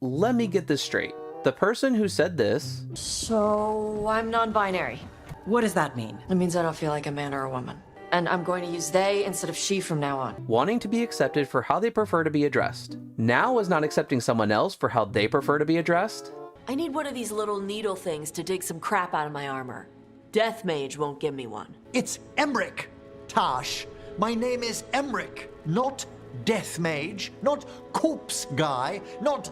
let me get this straight. The person who said this... So, I'm non-binary. What does that mean? It means I don't feel like a man or a woman. And I'm going to use they instead of she from now on. wanting to be accepted for how they prefer to be addressed. Now is not accepting someone else for how they prefer to be addressed. I need one of these little needle things to dig some crap out of my armor. Death Mage won't give me one. It's Emric, Taash. My name is Emric, not Death Mage, not Corpse Guy, not...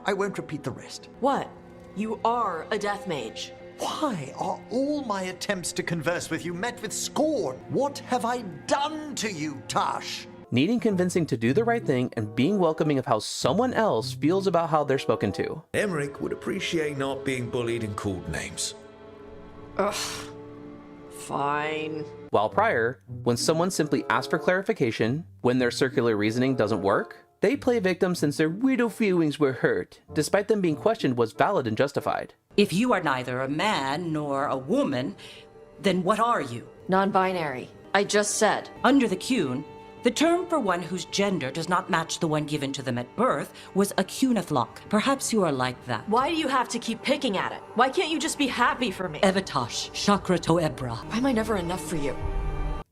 I won't repeat the rest. What? You are a Death Mage. Why are all my attempts to converse with you met with scorn? What have I done to you, Taash? Needing convincing to do the right thing and being welcoming of how someone else feels about how they're spoken to. Emric would appreciate not being bullied and called names. Ugh. Fine. While prior, when someone simply asks for clarification, when their circular reasoning doesn't work, they play victim since their weirdo feelings were hurt, despite them being questioned was valid and justified. If you are neither a man nor a woman, then what are you? Non-binary. I just said. Under the Cune, the term for one whose gender does not match the one given to them at birth was a cuniflock. Perhaps you are like that. Why do you have to keep picking at it? Why can't you just be happy for me? Evatosh, Chakra to Ebra. Why am I never enough for you?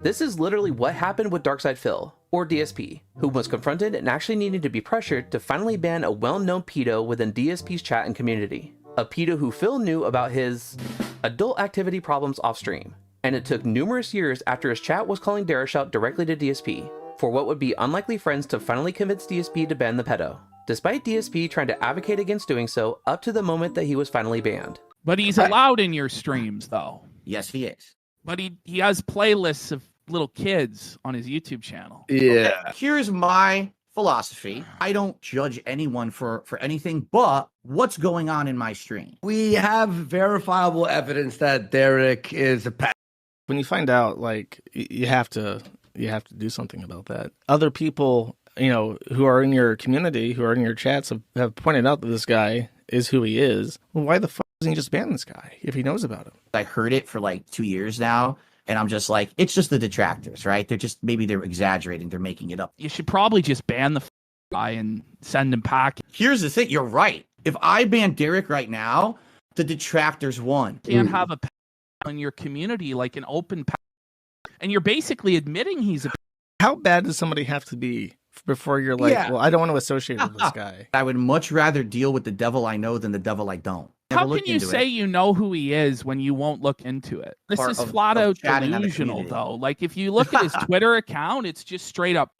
This is literally what happened with Darkside Phil, or DSP, who was confronted and actually needed to be pressured to finally ban a well-known pedo within DSP's chat and community. A pedo who Phil knew about his adult activity problems off-stream, and it took numerous years after his chat was calling Darish out directly to DSP, for what would be unlikely friends to finally convince DSP to ban the pedo, despite DSP trying to advocate against doing so up to the moment that he was finally banned. But he's allowed in your streams, though. Yes, he is. But he has playlists of little kids on his YouTube channel. Yeah. Okay. Here's my philosophy. I don't judge anyone for anything but what's going on in my stream. We have verifiable evidence that Derek is a pet. When you find out, like, you have to do something about that. Other people, who are in your community, who are in your chats have pointed out that this guy is who he is. Well, why the fuck doesn't he just ban this guy if he knows about him? I heard it for like 2 years now. And I'm just like, it's just the detractors, right? Maybe they're exaggerating. They're making it up. You should probably just ban the guy and send him packing. Here's the thing. You're right. If I ban Derek right now, the detractors won. You can't have a in your community, like an open and you're basically admitting he's a How bad does somebody have to be before you're like, well, I don't want to associate with this guy? I would much rather deal with the devil I know than the devil I don't. How can you say you know who he is when you won't look into it? This is flat out delusional, though. Like, if you look at his Twitter account, it's just straight up